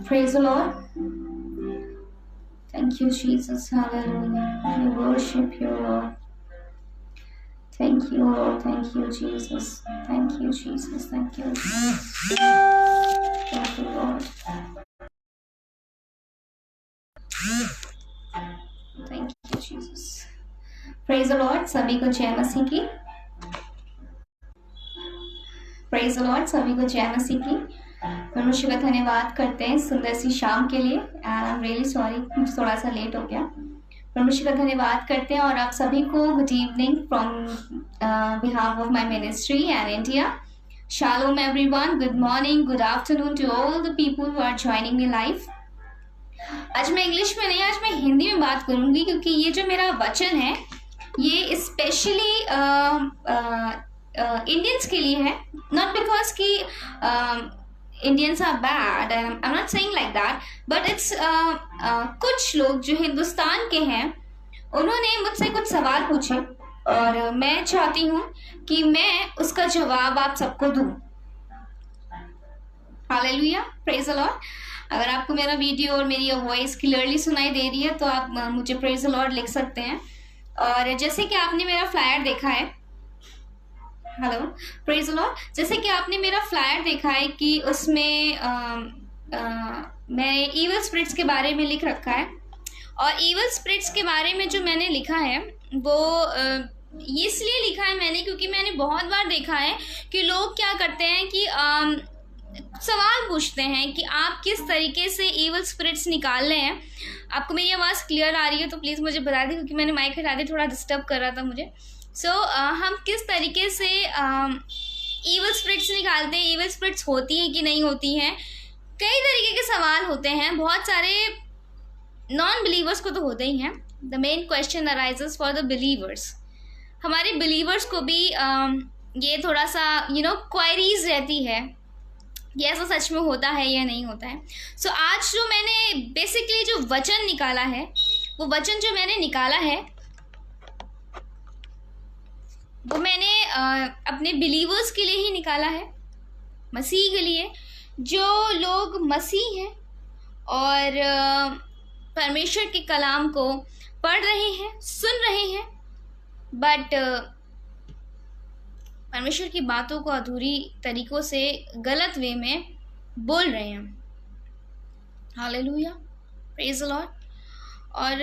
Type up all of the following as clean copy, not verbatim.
Praise the Lord. Thank you, Jesus. Hallelujah. We worship you, Lord. Thank you, Lord. Thank you, Jesus. Thank you, Jesus. Thank you, Jesus. Thank you, Lord. Thank you, Jesus. Praise the Lord. सभी को जय मसीह की. Praise the Lord. सभी को जय मसीह की. परमेश्वर का धन्यवाद करते हैं सुंदर सी शाम के लिए. And I'm really sorry, थोड़ा सा लेट हो गया. परमेश्वर का धन्यवाद करते हैं और आप सभी को good evening from behalf of my ministry and India. Shalom everyone, good morning, good afternoon to all the people who are joining me live. आज मैं इंग्लिश में नहीं, आज मैं हिंदी में बात करूंगी क्योंकि ये जो मेरा वचन है ये स्पेशली इंडियंस के लिए है. नॉट बिकॉज कि Indians are bad, and I'm not saying like that, but it's कुछ लोग जो हिंदुस्तान के हैं उन्होंने मुझसे कुछ सवाल पूछे और मैं चाहती हूँ कि मैं उसका जवाब आप सबको दूँ. Hallelujah, praise the Lord. अगर आपको मेरा वीडियो और मेरी वॉइस क्लियरली सुनाई दे रही है तो आप मुझे प्रेज द लॉर्ड लिख सकते हैं. और जैसे कि आपने मेरा फ्लायर देखा है, हेलो, प्रेज द लॉर्ड. जैसे कि आपने मेरा फ्लायर देखा है कि उसमें मैंने इविल स्पिरिट्स के बारे में लिख रखा है. और इविल स्पिरिट्स के बारे में जो मैंने लिखा है वो इसलिए लिखा है मैंने क्योंकि मैंने बहुत बार देखा है कि लोग क्या करते हैं कि सवाल पूछते हैं कि आप किस तरीके से इविल स्पिरिट्स निकाल रहे हैं. आपको मेरी आवाज़ क्लियर आ रही है तो प्लीज़ मुझे बता दें क्योंकि मैंने माइक हटा दिया, थोड़ा डिस्टर्ब कर रहा था मुझे. हम किस तरीके से इविल स्पिरिट्स निकालते हैं, इविल स्पिरिट्स होती हैं कि नहीं होती हैं, कई तरीके के सवाल होते हैं. बहुत सारे नॉन बिलीवर्स को तो होते ही हैं. The main question arises for the believers. हमारे बिलीवर्स को भी ये थोड़ा सा क्वेरीज रहती है कि ऐसा सच में होता है या नहीं होता है. सो आज जो मैंने बेसिकली जो वचन निकाला है, वो वचन जो मैंने निकाला है वो मैंने अपने बिलीवर्स के लिए ही निकाला है, मसीह के लिए. जो लोग मसीह हैं और परमेश्वर के कलाम को पढ़ रहे हैं, सुन रहे हैं, बट परमेश्वर की बातों को अधूरी तरीकों से गलत वे में बोल रहे हैं. Hallelujah, praise the Lord. और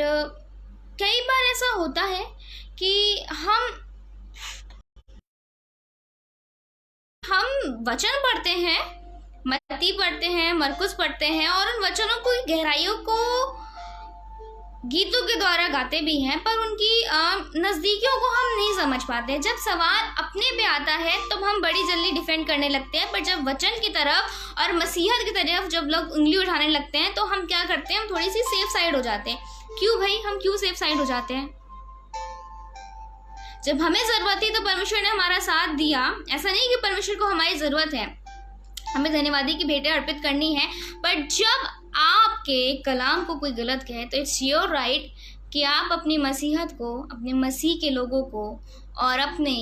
कई बार ऐसा होता है कि हम वचन पढ़ते हैं, मत्ती पढ़ते हैं, मरकुस पढ़ते हैं और उन वचनों को गहराइयों को गीतों के द्वारा गाते भी हैं, पर उनकी नज़दीकियों को हम नहीं समझ पाते. जब सवाल अपने पे आता है तो हम बड़ी जल्दी डिफेंड करने लगते हैं, पर जब वचन की तरफ और मसीहत की तरफ जब लोग उंगली उठाने लगते हैं तो हम क्या करते हैं, हम थोड़ी सी सेफ साइड हो जाते हैं. क्यों भाई, हम क्यों सेफ साइड हो जाते हैं? जब हमें ज़रूरत थी तो परमेश्वर ने हमारा साथ दिया. ऐसा नहीं कि परमेश्वर को हमारी ज़रूरत है, हमें धन्यवादी की भेंटें अर्पित करनी है, पर जब आपके कलाम को कोई गलत कहे तो इट्स योर राइट कि आप अपनी मसीहत को, अपने मसीह के लोगों को और अपने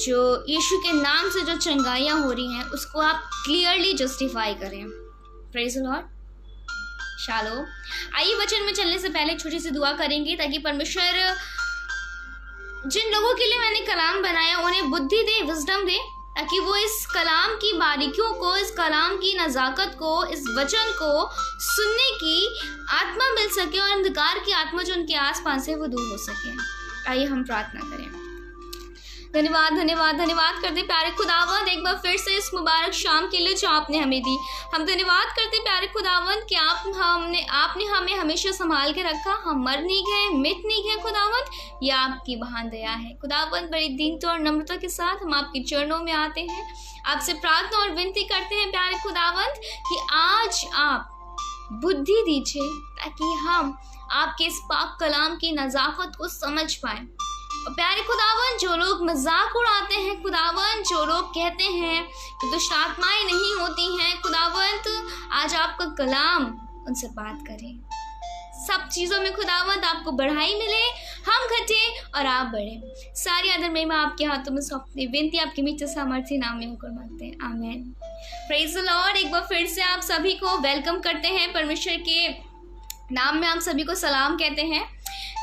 जो यीशु के नाम से जो चंगाइयाँ हो रही हैं उसको आप क्लियरली जस्टिफाई करें. Praise the Lord. शालो. आइए वचन में चलने से पहले छोटी सी दुआ करेंगे ताकि परमेश्वर जिन लोगों के लिए मैंने कलाम बनाया उन्हें बुद्धि दे, विजडम दे, ताकि वो इस कलाम की बारीकियों को, इस कलाम की नज़ाकत को, इस वचन को सुनने की आत्मा मिल सके और अंधकार की आत्मा जो उनके आसपास है वो दूर हो सके. आइए हम प्रार्थना करें. धन्यवाद धन्यवाद धन्यवाद करते प्यारे खुदावंद एक बार फिर से इस मुबारक शाम के लिए जो आपने हमें दी. हम धन्यवाद करते प्यारे खुदावंद कि आपने हमें हमेशा संभाल के रखा. हम मर नहीं गए, मिट नहीं गए खुदावंद. यह आपकी महान दया है खुदावंद. बड़ी दीनता और नम्रता के साथ हम आपके चरणों में आते हैं, आपसे प्रार्थना और विनती करते हैं प्यारे खुदावंद कि आज आप बुद्धि दीजिए ताकि हम आपके इस पाक कलाम की नज़ाकत को समझ पाएं. और प्यारे खुदावन, जो लोग मजाक उड़ाते हैं खुदावन, जो लोग कहते हैं कि दुष्ट आत्माएं नहीं होती हैं खुदावंत, आज आपका कलाम उनसे बात करें, सब चीज़ों में खुदावंद आपको बढ़ाई मिले, हम घटे और आप बढ़े। सारी आदर महिमा आपके हाथों में सौंपते, विनती आपके मीठे सामर्थ्य नाम में होकर मांगते हैं, आमीन। Praise the Lord. एक बार फिर से आप सभी को वेलकम करते हैं, परमेश्वर के नाम में आप सभी को सलाम कहते हैं।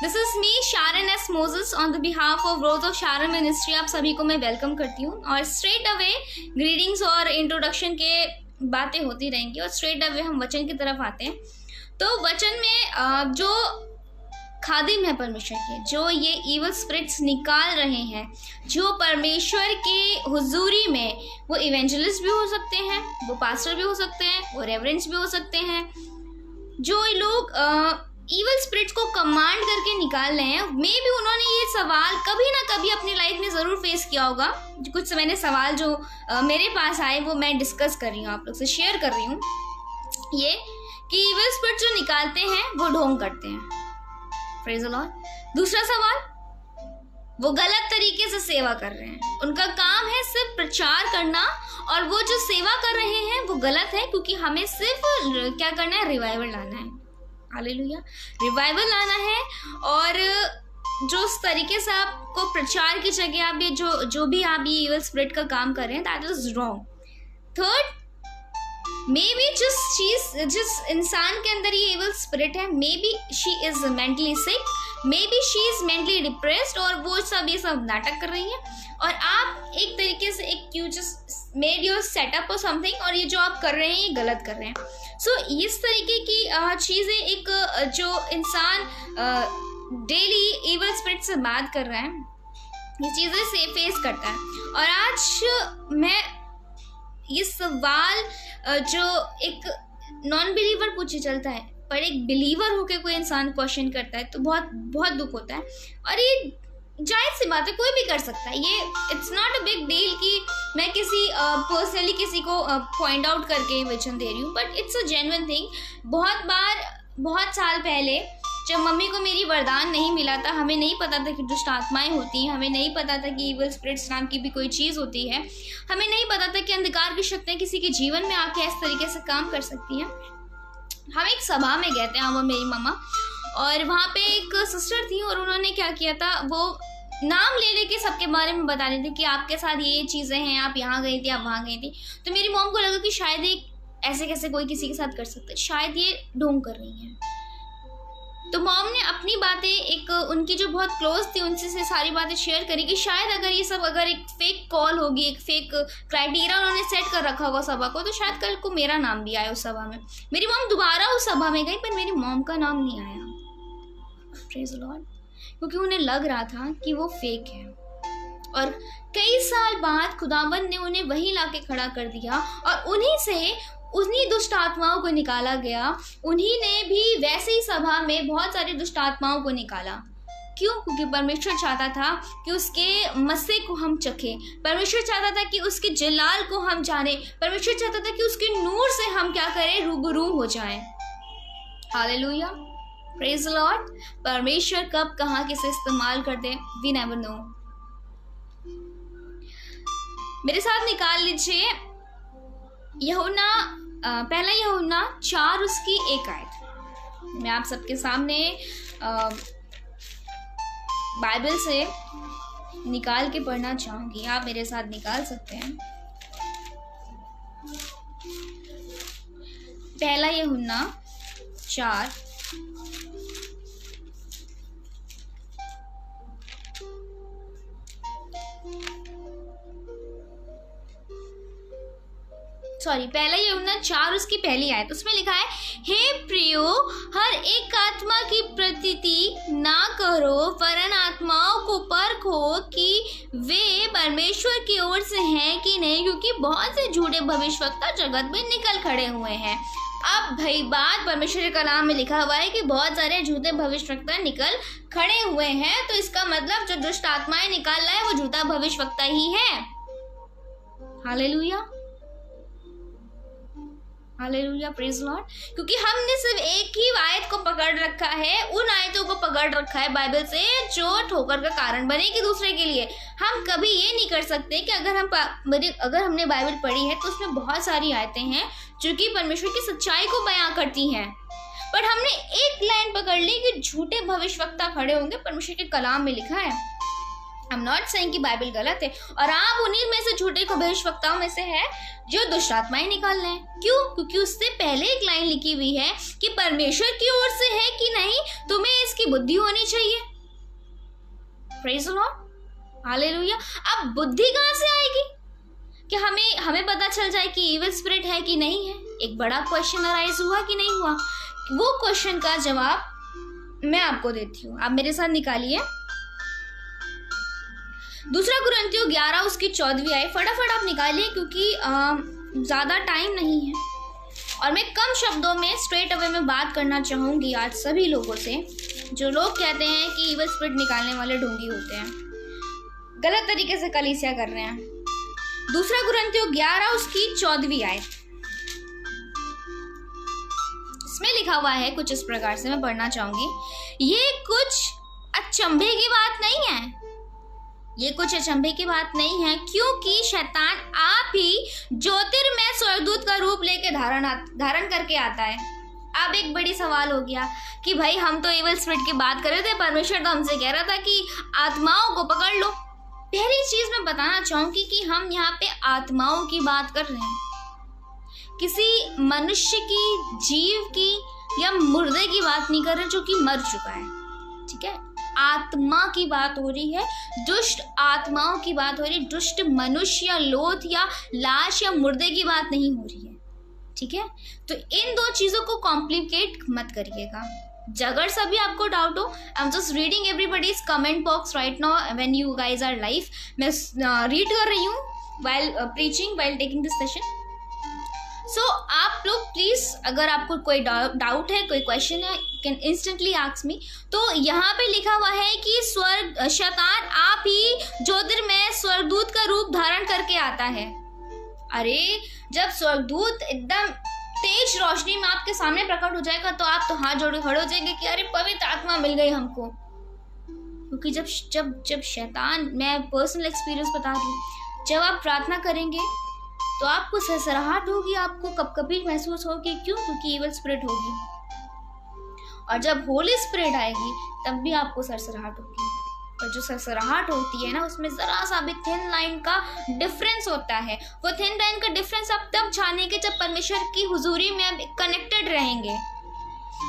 This is me Sharon S Moses on the behalf of growth of Sharon ministry. आप सभी को मैं वेलकम करती हूँ और स्ट्रेट अवे ग्रीटिंग्स और इंट्रोडक्शन के बातें होती रहेंगी और स्ट्रेट अवे हम वचन की तरफ आते हैं। तो वचन में जो खादिम है परमेश्वर के, जो ये इवल स्पिरिट्स निकाल रहे हैं, जो परमेश्वर के हुजूरी में, वो इवेंजलिस्ट भी हो सकते हैं, वो पास्टर भी हो सकते हैं, वो रेवरेंस भी हो सकते हैं, जो लोग इवल स्पिरिट्स को कमांड करके निकाल रहे हैं, मे भी उन्होंने ये सवाल कभी ना कभी अपनी लाइफ में ज़रूर फेस किया होगा। कुछ मैंने सवाल जो मेरे पास आए वो मैं डिस्कस कर रही हूँ, आप लोग से शेयर कर रही हूँ, ये कि इवल स्पिरिट्स जो निकालते हैं वो ढोंग करते हैं। Praise the Lord. दूसरा सवाल, वो गलत तरीके से सेवा कर रहे हैं, उनका काम है सिर्फ प्रचार करना, और वो जो सेवा कर रहे हैं वो गलत है, क्योंकि हमें सिर्फ क्या करना है, रिवाइवल लाना है। हालेलुया, रिवाइवल लाना है। और जो उस तरीके से आपको प्रचार की जगह आप ये जो भी आप ये इवल स्पिरिट का काम कर रहे हैं, that is wrong. Third, may be जिस इंसान के अंदर ये इवल स्पिरिट है, may be she is mentally sick, may be she is mentally depressed, और वो सब ये सब नाटक कर रही है, और आप एक तरीके से you just made your setup और समथिंग, और ये जो आप कर रहे हैं ये गलत कर रहे हैं। सो इस तरीके की चीज़ें एक जो इंसान डेली इवल स्पिरिट से बात कर रहा है, ये चीज़ें से फेस करता है। और आज मैं ये सवाल जो एक नॉन बिलीवर पूछे चलता है, पर एक बिलीवर होकर कोई इंसान क्वेश्चन करता है, तो बहुत बहुत दुख होता है। और ये जायज़ सी बात है, कोई भी कर सकता है, ये it's not a big deal कि मैं किसी पर्सनली किसी को पॉइंट आउट करके वचन दे रही हूँ, but it's a genuine thing. बहुत साल पहले जब मम्मी को मेरी वरदान नहीं मिला था, हमें नहीं पता था कि दुष्ट आत्माएं होती हैं, हमें नहीं पता था कि इवल स्पिरिट्स नाम की भी कोई चीज़ होती है, हमें नहीं पता था कि अंधकार की शक्तियाँ किसी के जीवन में आके इस तरीके से काम कर सकती हैं। हम एक सभा में गए थे, हम और मेरी मम्मा, और वहाँ पे एक सिस्टर थी, और उन्होंने क्या किया था, वो नाम ले लेके सबके बारे में बता रहे थे कि आपके साथ ये चीज़ें हैं, आप यहाँ गई थी, आप वहाँ गई थी। तो मेरी मॉम को लगा कि शायद ये ऐसे कैसे कोई किसी के साथ कर सकता है, शायद ये ढोंग कर रही हैं। तो मॉम ने अपनी बातें, एक उनकी जो बहुत क्लोज थी उनसे से सारी बातें शेयर करी कि शायद अगर ये सब अगर एक फेक कॉल होगी, एक फेक क्राइटेरिया उन्होंने सेट कर रखा होगा सभा को, तो शायद कल को मेरा नाम भी आया उस सभा में। मेरी मॉम दोबारा उस सभा में गई, पर मेरी मॉम का नाम नहीं आया। Praise the Lord. क्योंकि उन्हें लग रहा था कि वो फेक है, और कई साल बाद खुदावंद ने उन्हें वहीं लाके खड़ा कर दिया, और उन्हीं दुष्ट आत्माओं को निकाला गया। उन्हीं ने भी वैसे ही सभा में बहुत सारी दुष्ट आत्माओं को निकाला। क्यों? क्योंकि परमेश्वर चाहता था कि उसके मस्से को हम चखें, परमेश्वर चाहता था कि उसके जलाल को हम जाने, परमेश्वर चाहता था कि उसके नूर से हम क्या करें, रूबरू हो जाएं। Hallelujah, praise the Lord. परमेश्वर कब कहाँ किसे इस्तेमाल कर दे, वी नेवर नो। मेरे साथ निकाल लीजिए यूहन्ना, पहला यूहन्ना 4 उसकी 1 आयत। मैं आप सबके सामने बाइबल से निकाल के पढ़ना चाहूंगी, आप मेरे साथ निकाल सकते हैं। पहला यूहन्ना 4 पहला यूहन्ना 4 उसकी पहली आयत, उसमें लिखा है, हे प्रियो, हर एक आत्मा की प्रतीति ना करो, वरन आत्माओं को परखो कि वे परमेश्वर की ओर से हैं कि नहीं, क्योंकि बहुत से झूठे भविष्यवक्ता जगत में निकल खड़े हुए हैं। अब भाई बात परमेश्वर के कलाम में लिखा हुआ है कि बहुत सारे झूठे भविष्यवक्ता निकल खड़े हुए हैं, तो इसका मतलब जो दुष्ट आत्माएं निकाल रहा है वो झूठा भविष्यवक्ता ही है। Hallelujah, hallelujah, praise Lord. क्योंकि हमने सिर्फ एक ही आयत को पकड़ रखा है, उन आयतों को पकड़ रखा है बाइबल से जो ठोकर का कारण बनेगी दूसरे के लिए। हम कभी ये नहीं कर सकते कि अगर हमने बाइबल पढ़ी है तो उसमें बहुत सारी आयतें हैं जो कि परमेश्वर की सच्चाई को बयां करती हैं, बट हमने एक लाइन पकड़ ली कि झूठे भविष्यवक्ता खड़े होंगे, परमेश्वर के कलाम में लिखा है। आई एम नॉट सेइंग कि बाइबल गलत है, और आप उन्हीं में से झूठे भविष्यवक्ताओं में से है जो दुष्ट आत्माएं निकाल रहे हैं। क्यों? क्योंकि उससे पहले एक लाइन लिखी हुई है कि परमेश्वर की ओर से है कि नहीं, तुम्हें इसकी बुद्धि होनी चाहिए। Praise the Lord, hallelujah. अब बुद्धि कहाँ से आएगी कि हमें पता चल जाए कि इविल स्पिरिट है कि नहीं है? एक बड़ा क्वेश्चन अराइज हुआ कि नहीं हुआ? वो क्वेश्चन का जवाब मैं आपको देती हूँ, आप मेरे साथ निकालिए। दूसरा कुरिन्थियों 11 उसकी 14वीं आयत, फटाफट आप निकालिए क्योंकि ज़्यादा टाइम नहीं है और मैं कम शब्दों में स्ट्रेट अवे में बात करना चाहूँगी आज सभी लोगों से जो लोग कहते हैं कि इविल स्पिरिट निकालने वाले ढोंगी होते हैं, गलत तरीके से कलीसिया कर रहे हैं। दूसरा कुरिन्थियों 11 उसकी 14वीं आयत, इसमें लिखा हुआ है कुछ इस प्रकार से, मैं पढ़ना चाहूंगी। ये कुछ अचंभे की बात नहीं है, ये कुछ अचंभे की बात नहीं है, क्योंकि शैतान आप ही ज्योतिर्मय स्वर्गदूत का रूप लेके धारण करके आता है। अब एक बड़ी सवाल हो गया कि भाई हम तो इविल स्पिरिट की बात कर रहे थे, परमेश्वर तो हमसे कह रहा था कि आत्माओं को पकड़ लो। पहली चीज मैं बताना चाहूंगी कि हम यहाँ पे आत्माओं की बात कर रहे हैं, किसी मनुष्य की, जीव की या मुर्दे की बात नहीं कर रहे जो कि मर चुका है, ठीक है? आत्मा की बात हो रही है, दुष्ट आत्माओं की बात हो रही है, दुष्ट मनुष्य या लोथ या लाश या मुर्दे की बात नहीं हो रही है, ठीक है? तो इन दो चीजों को कॉम्प्लिकेट मत करिएगा। अगर सभी आपको डाउट हो, I am just reading everybody's comment box right now when you guys are live. मैं रीड कर रही हूँ while preaching, while taking this session. So आप लोग प्लीज, अगर आपको कोई डाउट है, कोई क्वेश्चन है, कैन इंस्टेंटली आस्क मी। तो यहाँ पे लिखा हुआ है कि शैतान आप ही ज्योतिर्मय स्वर्गदूत का रूप धारण करके आता है। अरे जब स्वर्गदूत एकदम तेज रोशनी में आपके सामने प्रकट हो जाएगा तो आप तो हाथ जोड़े खड़े हो जाएंगे कि अरे पवित्र आत्मा मिल गई हमको। क्योंकि जब शैतान, मैं पर्सनल एक्सपीरियंस बता दूं, जब आप प्रार्थना करेंगे तो आपको सरसराहट होगी, आपको कपकपी महसूस होगी। क्यों? क्योंकि इविल स्पिरिट होगी। और जब होली स्पिरिट आएगी तब भी आपको सरसराहट होगी। और जो सरसराहट होती है ना, उसमें जरा सा भी थिन लाइन का डिफरेंस होता है। वो थिन लाइन का डिफरेंस आप तब जानेंगे जब परमेश्वर की हुजूरी में आप कनेक्टेड रहेंगे।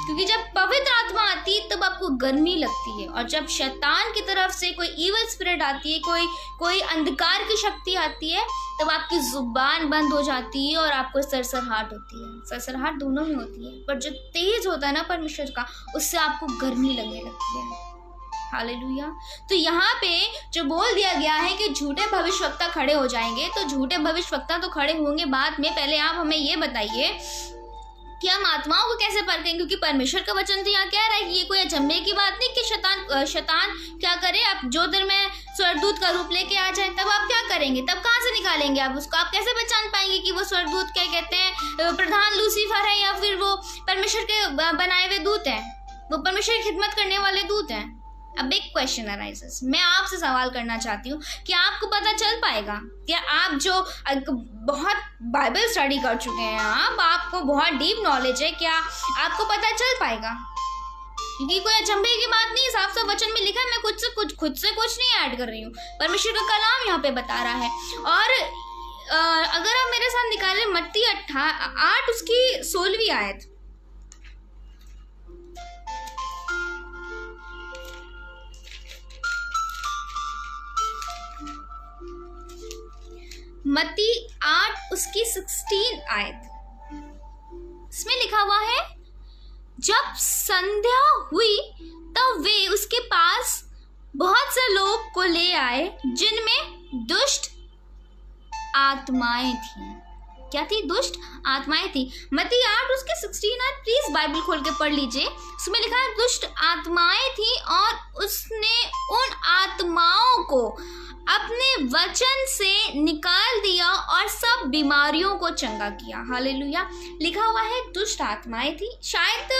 क्योंकि जब पवित्र आत्मा आती है तब आपको गर्मी लगती है, और जब शैतान की तरफ से कोई इविल स्पिरिट आती है, कोई अंधकार की शक्ति आती है, तब आपकी जुबान बंद हो जाती है और आपको सरसराहट होती है। सरसराहट दोनों में होती है, पर जो तेज होता है ना परमेश्वर का, उससे आपको गर्मी लगने लगती है। हालेलुया। तो यहाँ पे जो बोल दिया गया है कि झूठे भविष्यवक्ता खड़े हो जाएंगे, तो झूठे भविष्यवक्ता तो खड़े होंगे बाद में। पहले आप हमें ये बताइए कि हम आत्माओं को कैसे परखें, क्योंकि परमेश्वर का वचन तो यहाँ कह रहा है कि ये कोई अचंभे की बात नहीं कि शैतान क्या करे, आप ज्योतिर्मय स्वर्गदूत का रूप लेके आ जाए। तब आप क्या करेंगे? तब कहाँ से निकालेंगे आप उसको? आप कैसे पहचान पाएंगे कि वो स्वर्गदूत क्या कहते हैं, प्रधान लूसीफर है या फिर वो परमेश्वर के बनाए हुए दूत हैं, वो परमेश्वर की खिदमत करने वाले दूत हैं? अब एक क्वेश्चन अराइजेस, मैं आपसे सवाल करना चाहती हूँ कि आपको पता चल पाएगा क्या? आप जो बहुत बाइबल स्टडी कर चुके हैं, आपको बहुत डीप नॉलेज है, क्या आपको पता चल पाएगा? क्योंकि कोई अचंभे की बात नहीं, साफ साफ वचन में लिखा है। मैं खुद से कुछ नहीं ऐड कर रही हूँ, परमेश्वर का कलाम यहाँ पे बता रहा है। और अगर आप मेरे साथ निकाले मत्ती 8 उसकी 16वीं आयत, मत्ती 8 उसकी 16 आयत, इसमें लिखा हुआ है, जब संध्या हुई तब वे उसके पास बहुत से लोग को ले आए जिनमें दुष्ट आत्माएं थी। क्या थी? दुष्ट आत्माएं थी। मत्ती 8 उसके 16 आयत, प्लीज बाइबल खोल के पढ़ लीजिए। उसमें लिखा है दुष्ट आत्माएं थी और उसने उन आत्माओं को अपने वचन से निकाल दिया और सब बीमारियों को चंगा किया। हालेलुया। लिखा हुआ है दुष्ट आत्माएं थी। शायद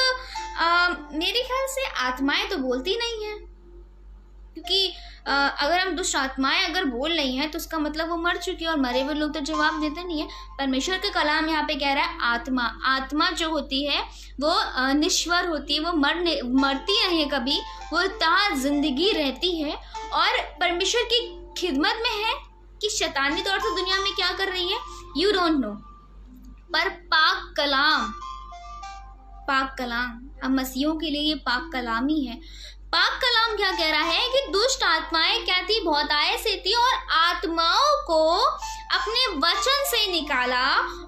मेरे ख्याल से आत्माएं तो बोलती नहीं है, क्योंकि अगर हम दुष्ट आत्माएं अगर बोल रही हैं तो उसका मतलब वो मर चुकी है, और मरे हुए लोग तो जवाब देते नहीं है। परमेश्वर का कलाम यहाँ पे कह रहा है आत्मा जो होती है वो निश्वर होती है, वो मरती नहीं है कभी, वो जिंदगी रहती है और परमेश्वर की खिदमत में है। कि शैतानी तौर से दुनिया में क्या कर रही है यू डोंट नो, पर पाक कलाम अब मसीहों के लिए ये पाक कलाम ही है। पाक कलाम क्या कह रहा है कि दुष्ट आत्माएं क्या थी, बहुतायत से थी, और आत्माओं को अपने वचन से निकाला,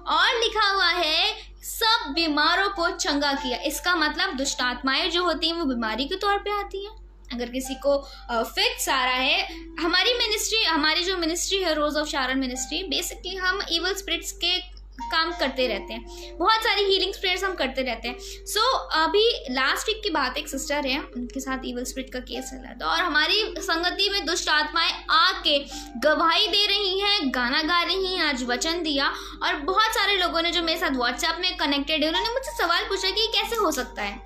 और लिखा हुआ है सब बीमारों को चंगा किया। इसका मतलब दुष्ट आत्माएं जो होती हैं वो बीमारी के तौर पे आती हैं। अगर किसी को फिक्स आ रहा है, हमारी जो मिनिस्ट्री है रोज ऑफ शारन मिनिस्ट्री, बेसिकली हम इवल स्पिरिट्स के काम करते रहते हैं, बहुत सारी हीलिंग प्रेयर्स हम करते रहते हैं। सो अभी लास्ट वीक की बात, एक सिस्टर है, उनके साथ इवल स्पिरिट का केस चल रहा था, और हमारी संगति में दुष्ट आत्माएं आके गवाही दे रही हैं, गाना गा रही हैं, आज वचन दिया। और बहुत सारे लोगों ने जो मेरे साथ व्हाट्सएप में कनेक्टेड है, उन्होंने मुझसे सवाल पूछा कि ये कैसे हो सकता है।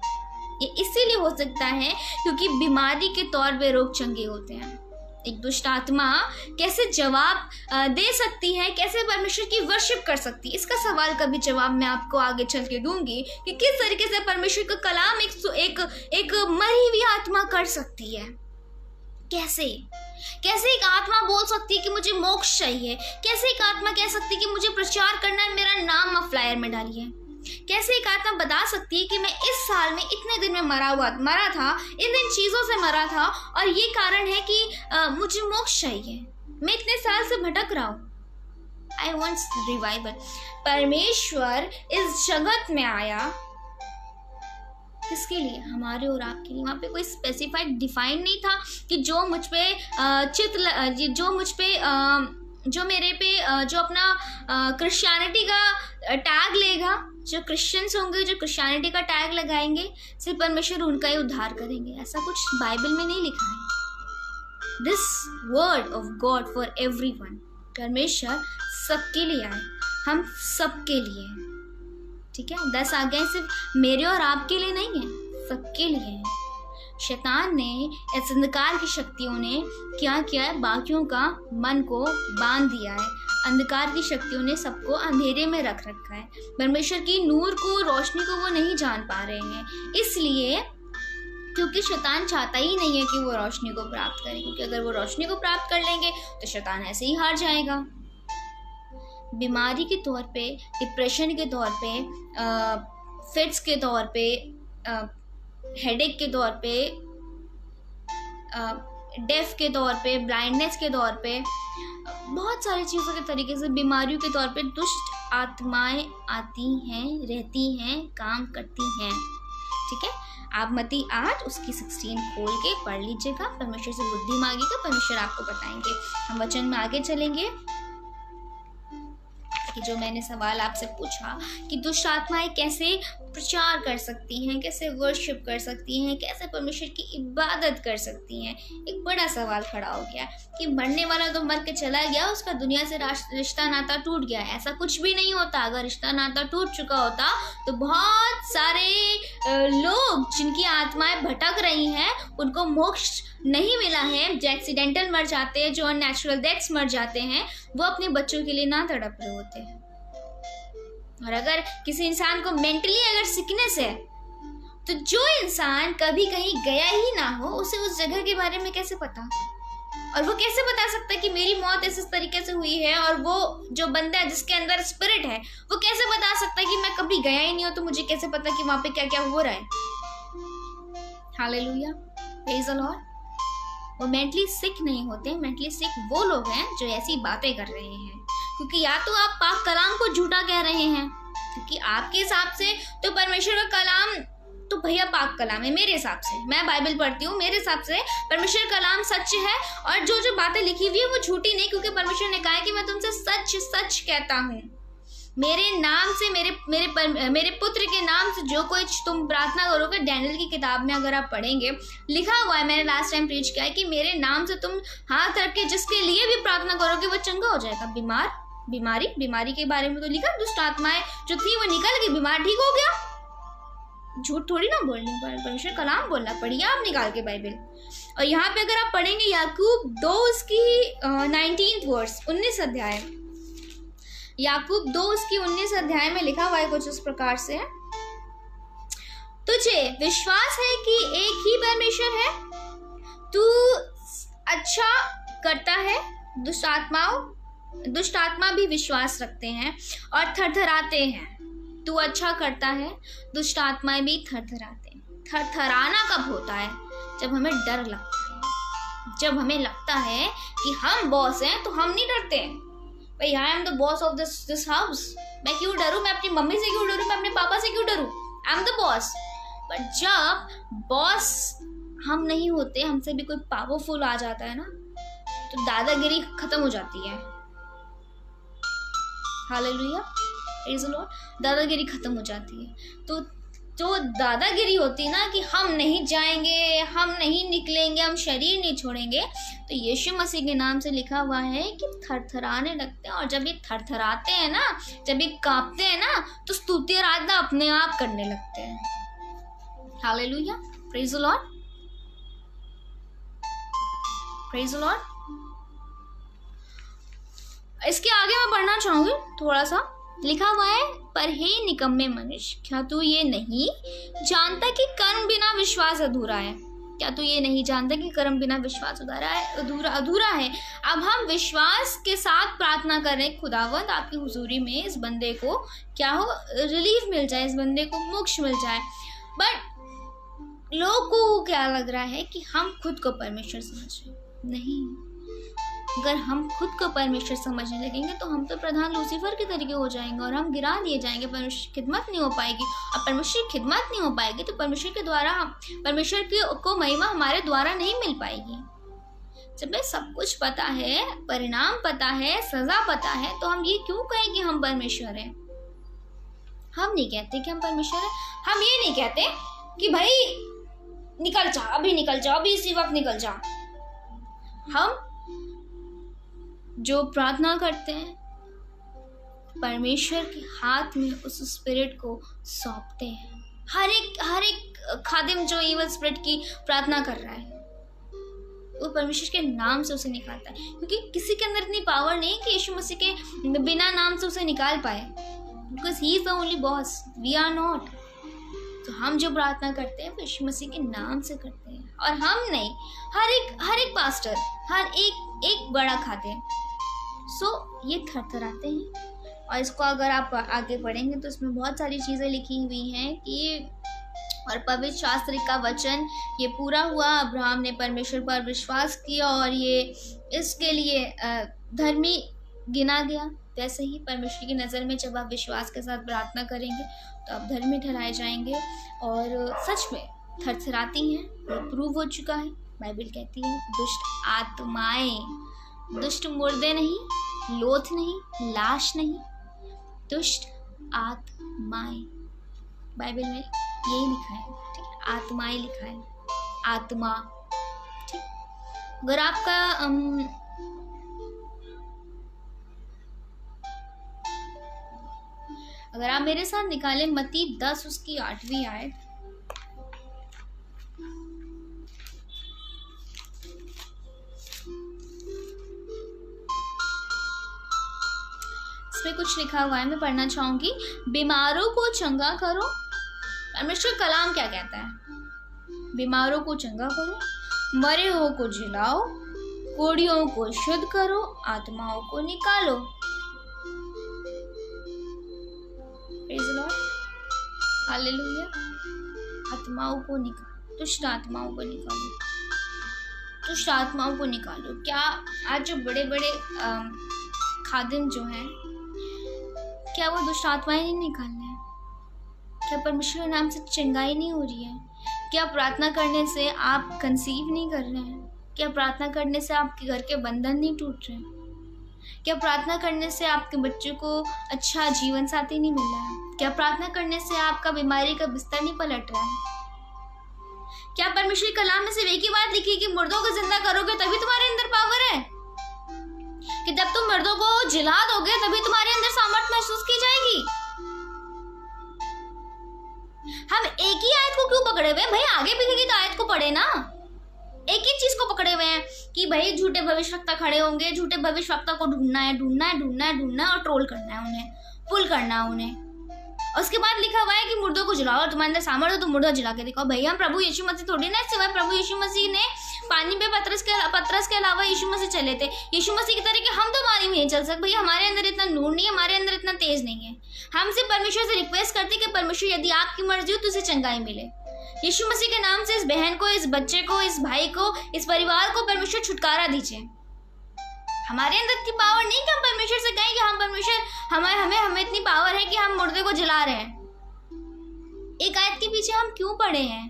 ये इसीलिए हो सकता है क्योंकि बीमारी के तौर पे रोग चंगे होते हैं। एक दुष्ट आत्मा कैसे जवाब दे सकती है, कैसे परमेश्वर की वर्शिप कर सकती है, इसका सवाल का भी जवाब मैं आपको आगे चल के दूंगी कि किस तरीके से परमेश्वर का कलाम एक मरी हुई आत्मा कर सकती है। कैसे एक आत्मा बोल सकती है कि मुझे मोक्ष चाहिए, कैसे एक आत्मा कह सकती है कि मुझे प्रचार करना है, मेरा नाम आप फ्लायर में डालिए। कैसे एक आत्मा बता सकती है कि मैं इस साल में इतने दिन में मरा था, इन चीजों से मरा था, और ये कारण है कि मुझे मोक्ष चाहिए, मैं इतने साल से भटक रहा हूं। I want revival. परमेश्वर इस जगत में आया किसके लिए? हमारे और आपके लिए। वहां पे कोई स्पेसिफाइड डिफाइन नहीं था कि जो मुझ पे जो मेरे पे जो अपना क्रिश्चियनिटी का टैग लेगा, जो क्रिश्चियंस होंगे, जो क्रिश्चियनिटी का टैग लगाएंगे, सिर्फ परमेश्वर उनका ही उद्धार करेंगे, ऐसा कुछ बाइबल में नहीं लिखा है। This word of God for everyone, परमेश्वर सबके लिए आए, हम सबके लिए, ठीक है। 10 आज्ञाएं सिर्फ मेरे और आपके लिए नहीं है, सबके लिए है। शैतान ने, इस अंधकार की शक्तियों ने क्या किया है, बाकियों का मन को बांध दिया है। अंधकार की शक्तियों ने सबको अंधेरे में रख रखा है, परमेश्वर की नूर को, रोशनी को वो नहीं जान पा रहे हैं। इसलिए क्योंकि शैतान चाहता ही नहीं है कि वो रोशनी को प्राप्त करें, क्योंकि अगर वो रोशनी को प्राप्त कर लेंगे तो शैतान ऐसे ही हार जाएगा। बीमारी के तौर पे, डिप्रेशन के तौर पे, फिट्स के तौर पे, हेडेक के तौर पे, डेफ के तौर पे, ब्लाइंडनेस के तौर पे, बहुत सारी चीज़ों के तरीके से बीमारियों के तौर पे दुष्ट आत्माएं आती हैं, रहती हैं, काम करती हैं, ठीक है। आप मत्ती 8 उसकी 16 खोल के पढ़ लीजिएगा, परमेश्वर से बुद्धि मांगिएगा, परमेश्वर आपको बताएंगे। हम वचन में आगे चलेंगे कि जो मैंने सवाल आपसे पूछा कि दुष्ट आत्माएं कैसे प्रचार कर सकती हैं, कैसे वर्शिप कर सकती हैं, कैसे परमेश्वर की इबादत कर सकती हैं, एक बड़ा सवाल खड़ा हो गया कि मरने वाला तो मर के चला गया, उसका दुनिया से रिश्ता नाता टूट गया। ऐसा कुछ भी नहीं होता। अगर रिश्ता नाता टूट चुका होता तो बहुत सारे लोग जिनकी आत्माएं भटक रही हैं उनको मोक्ष नहीं मिला है, जो एक्सीडेंटल मर जाते हैं, जो अननेचुरल डेथ्स मर जाते हैं, वो अपने बच्चों के लिए ना तड़प रहे होते हैं। और अगर किसी इंसान को मेंटली अगर सिकनेस है तो जो इंसान कभी कहीं गया ही ना हो, उसे उस जगह के बारे में कैसे पता? और वो कैसे बता सकता है कि मेरी मौत इस तरीके से हुई है? और वो जो बंदा है जिसके अंदर स्पिरिट है, वो कैसे बता सकता है कि मैं कभी गया ही नहीं हूं, तो मुझे कैसे पता कि वहां पे क्या क्या हो रहा है? Hallelujah, praise the Lord. वो मेंटली सिक नहीं होते। मेंटली सिक वो लोग हैं जो ऐसी बातें कर रहे हैं, क्योंकि या तो आप पाक कलाम को झूठा कह रहे हैं, क्योंकि आपके हिसाब से तो परमेश्वर का कलाम तो भैया पाक कलाम है। मेरे हिसाब से, मैं बाइबल पढ़ती हूँ, मेरे हिसाब से परमेश्वर कलाम सच है, और जो जो बातें लिखी हुई है वो झूठी नहीं, क्योंकि परमेश्वर ने कहा है कि मैं तुमसे सच सच कहता हूँ। मेरे नाम से, मेरे पुत्र के नाम से जो कोई तुम प्रार्थना करोगे, डैनियल की किताब में अगर आप पढ़ेंगे लिखा हुआ है, मैंने लास्ट टाइम प्रीच किया है कि मेरे नाम से तुम हाथ रख के जिसके लिए भी प्रार्थना करोगे वो चंगा हो जाएगा। बीमारी के बारे में तो लिखा, दुष्ट आत्माएं जो थी वो निकल गई, बीमार ठीक हो गया। झूठ थोड़ी ना बोल रही हूँ, परमेश्वर कलाम बोल रहा है। पढ़िए आप निकाल के बाइबल। और यहाँ पे अगर आप पढ़ेंगे याकूब 2 उसकी 19 वर्स 19 अध्याय, याकूब 2 उसकी 19 अध्याय में लिखा हुआ है कुछ इस प्रकार से है, तुझे विश्वास है कि एक ही परमेश्वर है, तू अच्छा करता है, दुष्ट आत्मा भी विश्वास रखते हैं और थरथराते हैं। तू अच्छा करता है, दुष्ट आत्माएं भी थरथराते हैं। थरथराना कब होता है? जब हमें डर लगता है, जब हमें लगता है कि हम बॉस हैं तो हम नहीं डरते। भाई आई am the boss of this house, मैं क्यों डरूं? मैं अपनी मम्मी से क्यों डरूं? मैं अपने पापा से क्यों डरूं? I am the boss. But जब बॉस हम नहीं होते, हमसे भी कोई पावरफुल आ जाता है ना, तो दादागिरी खत्म हो जाती है। Hallelujah, praise the Lord. दादागिरी खत्म हो जाती है। तो जो दादागिरी होती है ना कि हम नहीं जाएंगे, हम नहीं निकलेंगे, हम शरीर नहीं छोड़ेंगे, तो यीशु मसीह के नाम से लिखा हुआ है कि थरथराने लगते हैं। और जब ये थरथराते हैं ना, जब ये कांपते हैं ना, तो स्तुति आराधना अपने आप करने लगते हैं। Hallelujah, praise the Lord, praise the Lord. इसके आगे मैं पढ़ना चाहूंगी थोड़ा सा। लिखा हुआ है, पर हे निकम्मे मनुष्य, क्या तू ये नहीं जानता कि कर्म बिना विश्वास अधूरा है? क्या तू ये नहीं जानता कि कर्म बिना विश्वास अधूरा है? अब हम विश्वास के साथ प्रार्थना कर रहे हैं, खुदावंद आपकी हुजूरी में इस बंदे को क्या हो, रिलीफ मिल जाए, इस बंदे को मोक्ष मिल जाए। बट लोगों को क्या लग रहा है कि हम खुद को परमेश्वर समझ रहे हैं। नहीं, अगर हम खुद को परमेश्वर समझने लगेंगे तो हम तो प्रधान लूसीफर के तरीके हो जाएंगे और हम गिरा दिए जाएंगे। परमेश्वर की खिदमत नहीं हो पाएगी, और परमेश्वर की खिदमत नहीं हो पाएगी तो परमेश्वर के द्वारा परमेश्वर को महिमा हमारे द्वारा नहीं मिल पाएगी। जब हमें सब कुछ पता है, परिणाम पता है, सजा पता है, तो हम ये क्यों कहें कि हम परमेश्वर हैं? हम नहीं कहते कि हम परमेश्वर हैं। हम ये नहीं कहते कि भाई निकल जा, अभी निकल जाओ, अभी इसी वक्त निकल जाओ। हम जो प्रार्थना करते हैं, परमेश्वर के हाथ में उस स्पिरिट को सौंपते हैं। हर एक खादिम जो इवल स्पिरिट की प्रार्थना कर रहा है, वो परमेश्वर के नाम से उसे निकालता है, क्योंकि किसी के अंदर इतनी पावर नहीं कि यीशु मसीह के बिना नाम से उसे निकाल पाए, because he is the only boss, we are not. तो हम जो प्रार्थना करते हैं वो यीशु मसीह के नाम से करते हैं, और हम नहीं, हर एक पास्टर, हर एक बड़ा खादिम। ये थरथराते हैं। और इसको अगर आप आगे पढ़ेंगे तो इसमें बहुत सारी चीज़ें लिखी हुई हैं कि और पवित्र शास्त्र का वचन ये पूरा हुआ, अब्राहम ने परमेश्वर पर विश्वास किया और ये इसके लिए धर्मी गिना गया। वैसे ही परमेश्वर की नज़र में जब आप विश्वास के साथ प्रार्थना करेंगे तो आप धर्मी ठहराए जाएंगे। और सच में थरथराती हैं, ये प्रूव हो चुका है। बाइबल कहती है दुष्ट आत्माएं, दुष्ट मुर्दे नहीं, लोथ नहीं, लाश नहीं, दुष्ट आत्माएं, बाइबल में यही लिखा है। ठीक, आत्माएं लिखा है, आत्मा। ठीक, अगर आपका अगर आप मेरे साथ निकालें मत्ती 10 उसकी 8वीं आयत, इसमें कुछ लिखा हुआ है, मैं पढ़ना चाहूंगी। बीमारों को चंगा करो, परमेश्वर कलाम क्या कहता है? बीमारों को चंगा करो, मरे हो को जिलाओ, कोढ़ियों को शुद्ध करो, आत्माओं को निकालो। Praise the Lord, hallelujah. आत्माओं को निकालो, दुष्ट आत्माओं को निकालो, दुष्ट आत्माओं को निकालो। क्या आज जो बड़े बड़े खादिम जो हैं, क्या वो दुष्ट आत्माएं नहीं निकाल रहे हैं? क्या परमेश्वर के नाम से चंगाई नहीं हो रही है? क्या प्रार्थना करने से आप कंसीव नहीं कर रहे हैं? क्या प्रार्थना करने से आपके घर के बंधन नहीं टूट रहे हैं? क्या प्रार्थना करने से आपके बच्चे को अच्छा जीवन साथी नहीं मिल रहा है? क्या प्रार्थना करने से आपका बीमारी का बिस्तर नहीं पलट रहा है? क्या परमेश्वर के कलाम में सिर्फ एक ही बात लिखी कि मुर्दों को जिंदा करोगे तभी तुम्हारे अंदर पावर है, कि जब तुम मर्दों को जिला दोगे तभी तुम्हारे अंदर सामर्थ्य महसूस की जाएगी? हम एक ही आयत को क्यों पकड़े हुए हैं भाई? आगे पीछे की तो आयत को पढ़े ना, एक ही चीज को पकड़े हुए हैं कि भाई झूठे भविष्यवक्ता खड़े होंगे, झूठे भविष्यवक्ता को ढूंढना है, ढूंढना है, ढूंढना है, ढूंढना है और ट्रोल करना है उन्हें, पुल करना है उन्हें। उसके बाद लिखा हुआ है कि मुर्दों को जलाओ और तुम्हारे अंदर सामर्थ्य हो तो मुर्दा जला के दिखाओ। भैया हम प्रभु यीशु मसीह थोड़ी ना, सिवाय प्रभु यीशु मसीह ने पानी पे पतरस के अलावा यीशु मसीह चले थे। यीशु मसीह की तरह के हम तो पानी में नहीं चल सकते भैया, हमारे अंदर इतना नूर नहीं है, हमारे अंदर इतना तेज नहीं है। हम सिर्फ परमेश्वर से रिक्वेस्ट करते कि परमेश्वर यदि आपकी मर्जी हो तो उसे चंगाई मिले। यीशु मसीह के नाम से इस बहन को, इस बच्चे को, इस भाई को, इस परिवार को परमेश्वर छुटकारा दीजिए। हमारे अंदर इतनी पावर नहीं कि हम परमेश्वर से कहें कि हम परमेश्वर हमें इतनी पावर है कि हम मुर्दे को जला रहे हैं। एक आयत के पीछे हम क्यों पड़े हैं?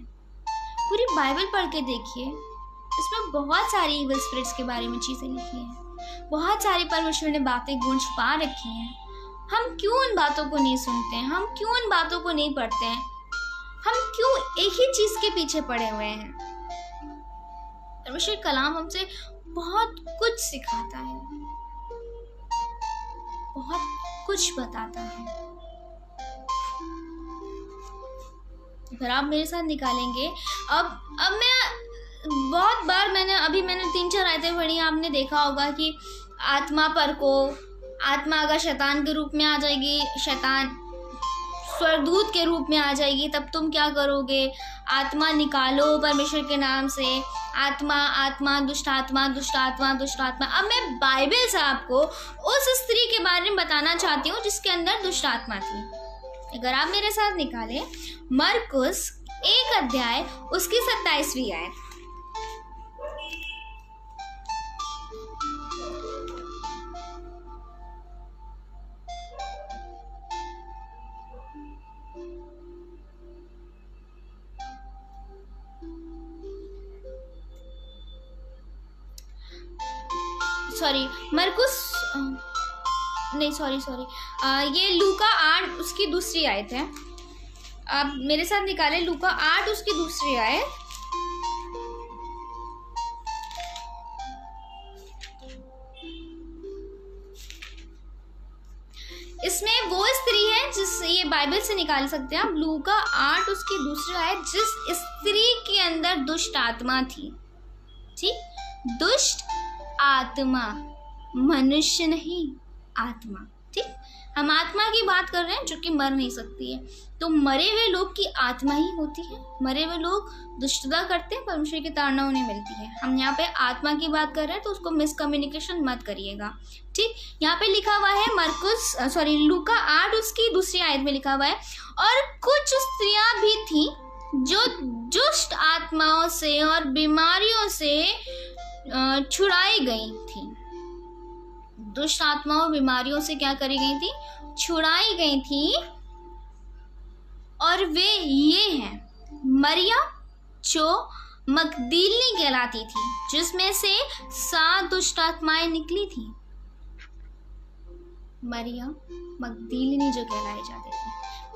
पूरी बाइबल पढ़ के देखिए, इसमें बहुत सारी इविल स्पिरिट्स के बारे में चीजें लिखी हैं, बहुत सारी परमेश्वर ने बातें गुण छुपा रखी हैं। हम क्यों उन बातों को नहीं सुनते हैं? हम क्यों उन बातों को नहीं पढ़ते हैं? हम क्यों एक ही चीज के पीछे पड़े हुए हैं? परमेश्वर कलाम हमसे बहुत कुछ सिखाता है, बहुत कुछ बताता है। अगर आप मेरे साथ निकालेंगे, अब मैं बहुत बार मैंने 3-4 आयतें पढ़ी, आपने देखा होगा कि आत्मा पर को, आत्मा अगर शैतान के रूप में आ जाएगी, शैतान स्वर्गदूत के रूप में आ जाएगी, तब तुम क्या करोगे? आत्मा निकालो परमेश्वर के नाम से। आत्मा आत्मा दुष्ट आत्मा दुष्ट आत्मा दुष्ट आत्मा। अब मैं बाइबल से आपको उस स्त्री के बारे में बताना चाहती हूँ जिसके अंदर दुष्ट आत्मा थी। अगर आप मेरे साथ निकालें मरकुस 1 अध्याय उसकी 27वीं आयत। ये लूका 8 उसकी दूसरी आयत है। आप मेरे साथ निकालें लूका 8 उसकी दूसरी आयत। इसमें वो स्त्री है जिस, ये बाइबल से निकाल सकते हैं आप, लूका 8 उसकी दूसरी आयत, जिस स्त्री के अंदर दुष्ट आत्मा थी। ठीक, दुष्ट आत्मा, मनुष्य नहीं, आत्मा। ठीक, हम आत्मा की बात कर रहे हैं जो कि मर नहीं सकती है। तो मरे हुए लोग की आत्मा ही होती है। मरे हुए लोग दुष्टता करते हैं, परमेश्वर की ताड़ना उन्हें मिलती है। हम यहाँ पे आत्मा की बात कर रहे हैं तो उसको मिसकम्युनिकेशन मत करिएगा। ठीक, यहाँ पे लिखा हुआ है लूका 8 उसकी दूसरी आयत में लिखा हुआ है, और कुछ स्त्रियां भी थी जो दुष्ट आत्माओं से और बीमारियों से छुड़ाई गई थी। दुष्ट आत्माओं बीमारियों से क्या करी गई थी? छुड़ाई गई थी। और वे ये हैं, मरियम जो मगदलीनी कहलाती थी, जिसमें से 7 दुष्ट आत्माएं निकली थी। मरियम मगदलीनी जो कहलाई जाती थी,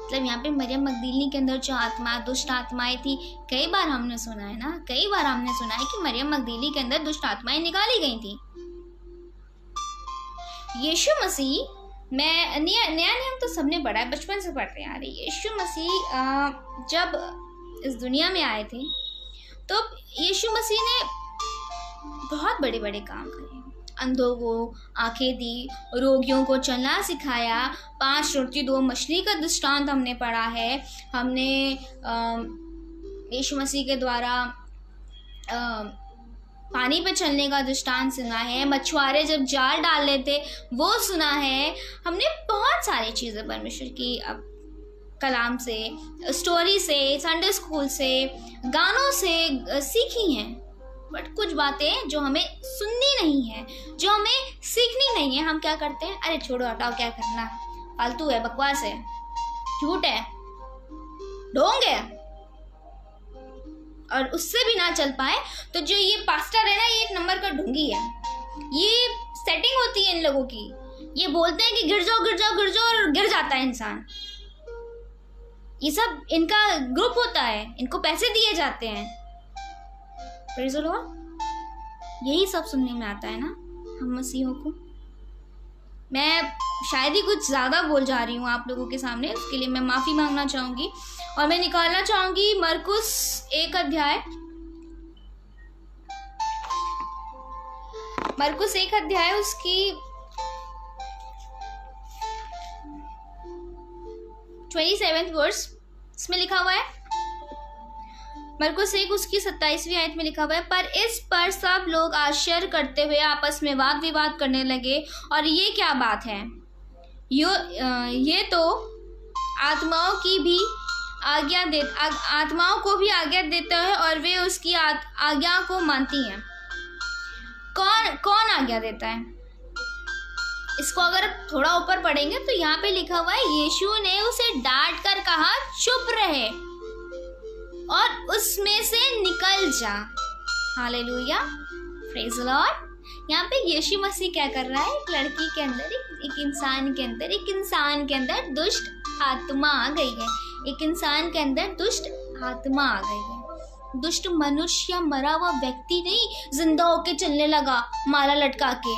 मतलब यहाँ पे मरियम मगदलीनी के अंदर जो आत्मा, दुष्ट आत्माएं थी, कई बार हमने सुना है ना, कई बार हमने सुना है कि मरियम मगदलीनी के अंदर दुष्ट आत्माएं निकाली गई थी। यीशु मसीह, मैं नया नियम तो सबने पढ़ा है, बचपन से पढ़ते आ रहे। यीशु मसीह जब इस दुनिया में आए थे तो यीशु मसीह ने बहुत बड़े बड़े काम करे। अंधों को आंखें दी, रोगियों को चलना सिखाया, 5 रोटी 2 मछली का दृष्टांत हमने पढ़ा है। हमने यीशु मसीह के द्वारा पानी पे चलने का दृष्टांत सुना है। मछुआरे जब जाल डाल लेते वो सुना है। हमने बहुत सारी चीज़ें परमेश्वर की कलाम से, स्टोरी से, संडे स्कूल से, गानों से सीखी हैं। बट कुछ बातें जो हमें सुननी नहीं है, जो हमें सीखनी नहीं है, हम क्या करते हैं? अरे छोड़ो, हटाओ, क्या करना, फालतू है, बकवास है, झूठ है, ढोंग है। और उससे भी ना चल पाए तो जो ये पास्टर है ना, ये 1 नंबर का ढोंगी है। ये सेटिंग होती है इन लोगों की। ये बोलते हैं कि गिर जाओ गिर जाओ गिर जाओ, और गिर जाता है इंसान। ये सब इनका ग्रुप होता है, इनको पैसे दिए जाते हैं। Praise the Lord. यही सब सुनने में आता है ना हम मसीहों को। मैं शायद ही कुछ ज़्यादा बोल जा रही हूँ आप लोगों के सामने, उसके लिए मैं माफ़ी मांगना चाहूँगी। और मैं निकालना चाहूँगी मरकुस 1 अध्याय, मरकुस 1 अध्याय उसकी 27th वर्स, इसमें लिखा हुआ है, मरकुस 1 उसकी 27वीं आयत में लिखा हुआ है, पर इस पर सब लोग आश्चर्य करते हुए आपस में वाद विवाद करने लगे, और ये क्या बात है, ये तो आत्माओं को भी आज्ञा देता है और वे उसकी आज्ञा को मानती हैं। कौन आज्ञा देता है? इसको अगर थोड़ा ऊपर पढ़ेंगे तो यहाँ पे लिखा हुआ है, यीशु ने उसे डांट कर कहा, चुप रहे और उसमें से निकल जा। Hallelujah, praise the Lord. यहाँ पे यीशु मसीह क्या कर रहा है? एक लड़की के अंदर, एक इंसान के अंदर दुष्ट आत्मा आ गई है। एक इंसान के अंदर दुष्ट आत्मा आ गई है। दुष्ट मनुष्य, मरा हुआ व्यक्ति नहीं जिंदा होके चलने लगा माला लटका के,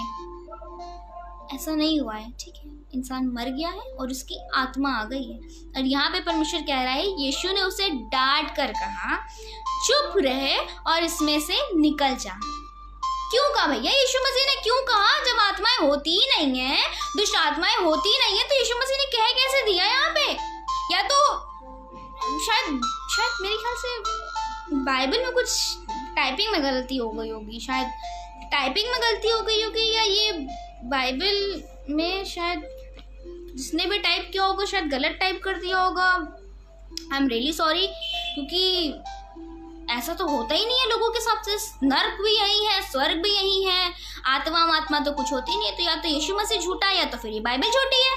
ऐसा नहीं हुआ है, ठीक है। इंसान मर गया है और उसकी आत्मा आ गई है। और यहाँ पे परमेश्वर कह रहा है, यीशु ने उसे डांट कर कहा, चुप रहे और इसमें से निकल जा। क्यों कहा भैया? यीशु मसीह ने क्यों कहा? जब आत्माएं होती ही नहीं है, दुष्ट आत्माएं होती ही नहीं है, तो यीशु मसीह ने कह कैसे दिया यहाँ पे? या तो शायद मेरे ख्याल से बाइबल में कुछ टाइपिंग में गलती हो गई होगी, शायद टाइपिंग में गलती हो गई होगी, या ये बाइबल में शायद जिसने भी टाइप किया होगा शायद गलत टाइप कर दिया होगा। आई एम रियली सॉरी, क्योंकि ऐसा तो होता ही नहीं है लोगों के साथ से। नर्क भी यही है, स्वर्ग भी यही है, आत्मा तो कुछ होती नहीं है। तो या तो यीशु मसीह झूठा है या तो फिर ये बाइबल झूठी है।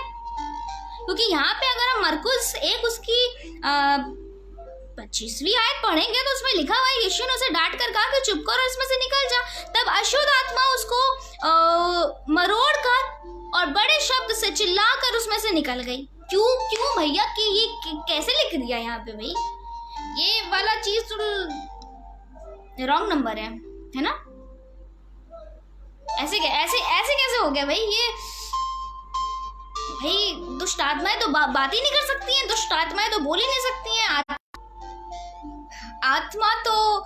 क्योंकि यहाँ पे अगर हम मरकुस 1 उसकी 25वीं आयत पढ़ेंगे तो उसमें लिखा हुआ है, यीशु ने उसे डांट कर कहा कि चुप कर और इसमें से निकल जा। तब अशुद्ध आत्मा उसको मरोड़ कर और बड़े शब्द से चिल्लाकर उसमें से निकल गई। क्यों भैया, कि ये कैसे लिख दिया यहाँ पे भाई? ये वाला चीज तो रॉन्ग नंबर है ना? ऐसे कैसे हो गया भाई? ये भाई दुष्ट आत्माएं तो बात ही नहीं कर सकती हैं, दुष्ट आत्माएं तो बोल ही नहीं सकती हैं। आत्मा तो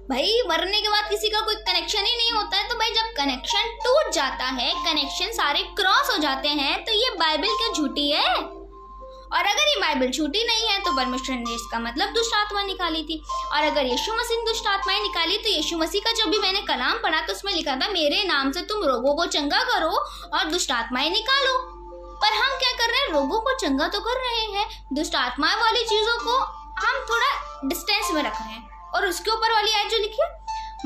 भाई मरने के बाद किसी का कोई कनेक्शन ही नहीं होता है। तो भाई जब कनेक्शन टूट जाता है, कनेक्शन सारे क्रॉस हो जाते हैं, तो ये बाइबल क्या झूठी है? और अगर ये बाइबल झूठी नहीं है तो परमेश्वर ने इसका मतलब दुष्ट आत्मा निकाली थी। और अगर यीशु मसीह ने दुष्ट आत्माएं निकाली तो यीशु मसीह का जब भी मैंने कलाम पढ़ा तो उसमें लिखा था, मेरे नाम से तुम रोगों को चंगा करो और दुष्ट आत्माएं निकालो। पर हम क्या कर रहे हैं? रोगों को चंगा तो कर रहे हैं, दुष्ट आत्माएं वाली चीजों को हम थोड़ा डिस्टेंस में रख रहे हैं। और उसके ऊपर वाली आयत जो लिखी है,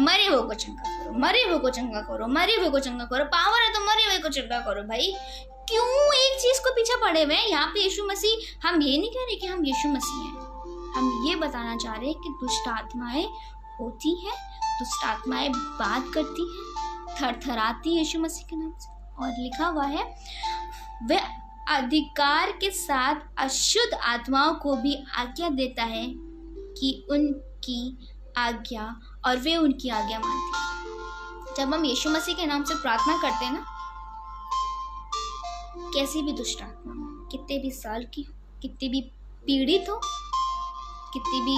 मरे हुए को चंगा करो, मरे हुए को चंगा करो, मरे हुए को चंगा करो, पावर है तो मरे हुए को चंगा करो। भाई क्यों एक चीज को पीछे पड़े हुए हैं? यहाँ पे यीशु मसीह, हम ये नहीं कह रहे कि हम यीशु मसीह हैं, हम ये बताना चाह रहे हैं कि दुष्ट आत्माएं होती हैं, दुष्ट आत्माएं बात करती हैं, थरथराती है यीशु मसीह के नाम से। और लिखा हुआ है, वह अधिकार के साथ अशुद्ध आत्माओं को भी आज्ञा देता है कि उनकी आज्ञा, और वे उनकी आज्ञा मानते हैं। जब हम यीशु मसीह के नाम से प्रार्थना करते हैं ना, कैसी भी दुष्ट आत्मा, कितने भी साल की हो, कितनी भी पीड़ित हो, कितनी भी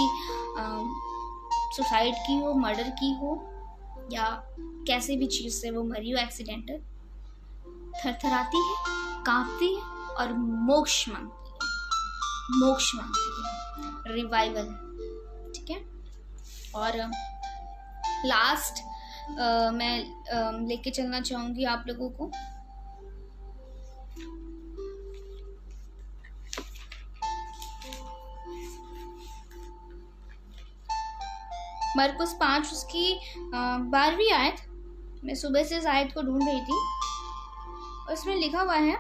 सुसाइड की हो, मर्डर की हो, या कैसे भी चीज से वो मरी हो, एक्सीडेंटल, थरथराती है, कांपती है और मोक्ष मांगती है, रिवाइवल। ठीक है। और लास्ट मैं लेके चलना चाहूंगी आप लोगों को मरकुस 5 उसकी 12वीं आयत। मैं सुबह से इस आयत को ढूंढ रही थी, उसमें लिखा हुआ है,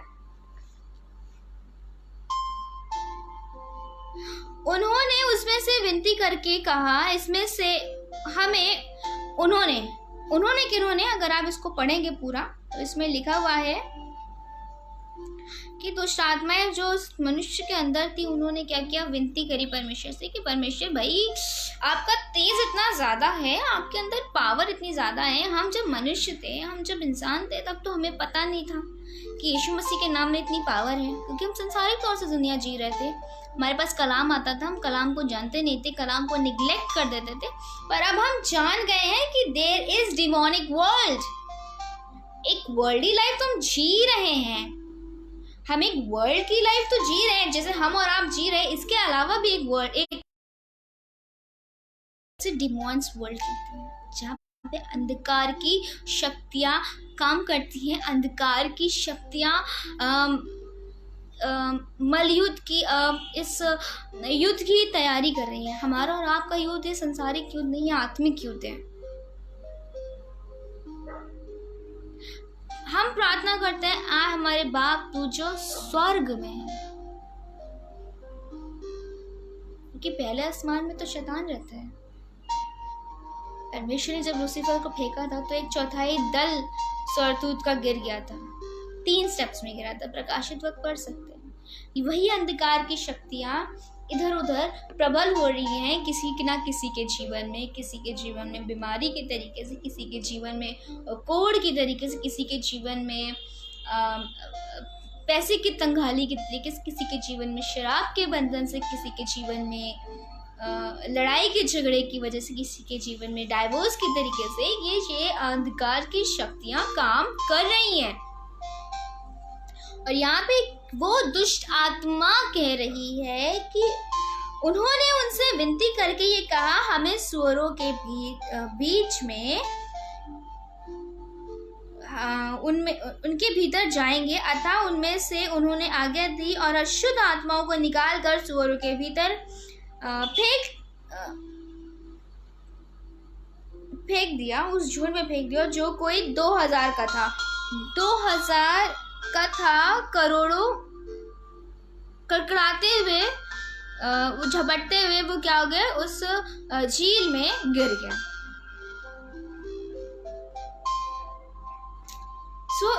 उन्होंने उसमें से विनती करके कहा, इसमें से हमें, उन्होंने किन्होंने, अगर आप इसको पढ़ेंगे पूरा तो इसमें लिखा हुआ है, कि दुष्ट आत्माएं जो उस मनुष्य के अंदर थी, उन्होंने क्या किया, विनती करी परमेश्वर से कि परमेश्वर भाई आपका तेज इतना ज़्यादा है, आपके अंदर पावर इतनी ज़्यादा है। हम जब मनुष्य थे, हम जब इंसान थे, तब तो हमें पता नहीं था कि यीशु मसीह के नाम में इतनी पावर है, क्योंकि हम संसारिक तौर से दुनिया जी रहे थे। हमारे पास कलाम आता था, हम कलाम को जानते नहीं थे, कलाम को निग्लेक्ट कर देते थे। पर अब हम जान गए हैं कि देयर इज डिमोनिक वर्ल्ड, एक वर्ल्डली लाइफ तो हम जी रहे हैं, हम एक वर्ल्ड की लाइफ तो जी रहे हैं, जैसे हम और आप जी रहे हैं। इसके अलावा भी एक वर्ल्ड, एक डिमोन्स वर्ल्ड कहते हैं, जहाँ पे अंधकार की शक्तियाँ काम करती हैं, अंधकार की शक्तियाँ मलयुद्ध की इस युद्ध की तैयारी कर रही है। हमारा और आपका युद्ध है संसारिक युद्ध नहीं है, आत्मिक युद्ध है। हम प्रार्थना करते हैं, आ हमारे बाप तू जो स्वर्ग में है, क्योंकि पहले आसमान में तो शैतान रहता है। परमेश्वर ने जब लूसीफर को फेंका था तो 1/4 दल स्वर्गदूत का गिर गया था, 3 स्टेप्स में गिरा था। प्रकाशित वक्त पढ़ सकते हैं। वही अंधकार की शक्तियां इधर उधर प्रबल हो रही हैं, किसी ना किसी के जीवन में, किसी के जीवन में बीमारी के तरीके से, किसी के जीवन में कोड़ की तरीके से, किसी के जीवन में पैसे की तंगहाली के तरीके से, किसी के जीवन में शराब के बंधन से, किसी के जीवन में लड़ाई के झगड़े की वजह से, किसी के जीवन में डाइवोर्स के तरीके से ये अंधकार की शक्तियां काम कर रही हैं। और यहाँ पे वो दुष्ट आत्मा कह रही है कि उन्होंने उनसे विनती करके ये कहा, हमें सुअरों के बीच में उनमें उनके भीतर जाएंगे। अतः उनमें से उन्होंने आज्ञा दी और अशुद्ध आत्माओं को निकाल कर सुअरों के भीतर फेंक दिया, उस झुंड में फेंक दिया जो कोई 2000 का था। 2000 का था, करोड़ों कड़कड़ाते हुए, झपटते हुए वो क्या हो गए, उस झील में गिर गया।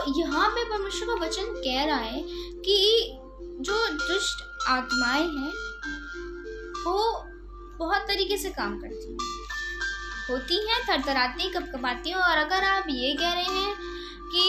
यहाँ पे परमेश्वर का वचन कह रहा है कि जो दुष्ट आत्माएं हैं वो बहुत तरीके से काम करती हैं, होती हैं, थरथराती, कपकपाती हैं। और अगर आप ये कह रहे हैं कि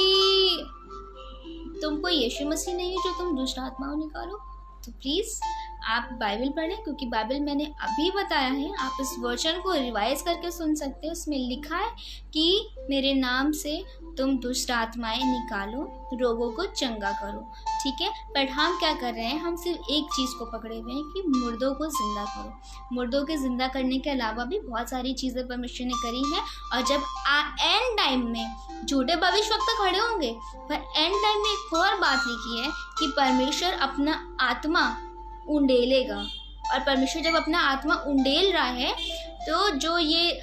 तुमको यीशु मसीह नहीं है जो तुम दुष्ट आत्माओं निकालो, तो प्लीज़ आप बाइबल पढ़ें, क्योंकि बाइबल मैंने अभी बताया है, आप इस वचन को रिवाइज करके सुन सकते हैं। उसमें लिखा है कि मेरे नाम से तुम दुष्ट आत्माएं निकालो, रोगों को चंगा करो, ठीक है। पर हम क्या कर रहे हैं, हम सिर्फ एक चीज़ को पकड़े हुए हैं कि मुर्दों को जिंदा करो। मुर्दों के जिंदा करने के अलावा भी बहुत सारी चीज़ें परमेश्वर ने करी हैं। और जब एंड टाइम में झूठे भविष्यवक्ता खड़े होंगे, पर एंड टाइम में एक और बात लिखी है कि परमेश्वर अपना आत्मा उंडेलेगा। और परमेश्वर जब अपना आत्मा उंडेल रहा है, तो जो ये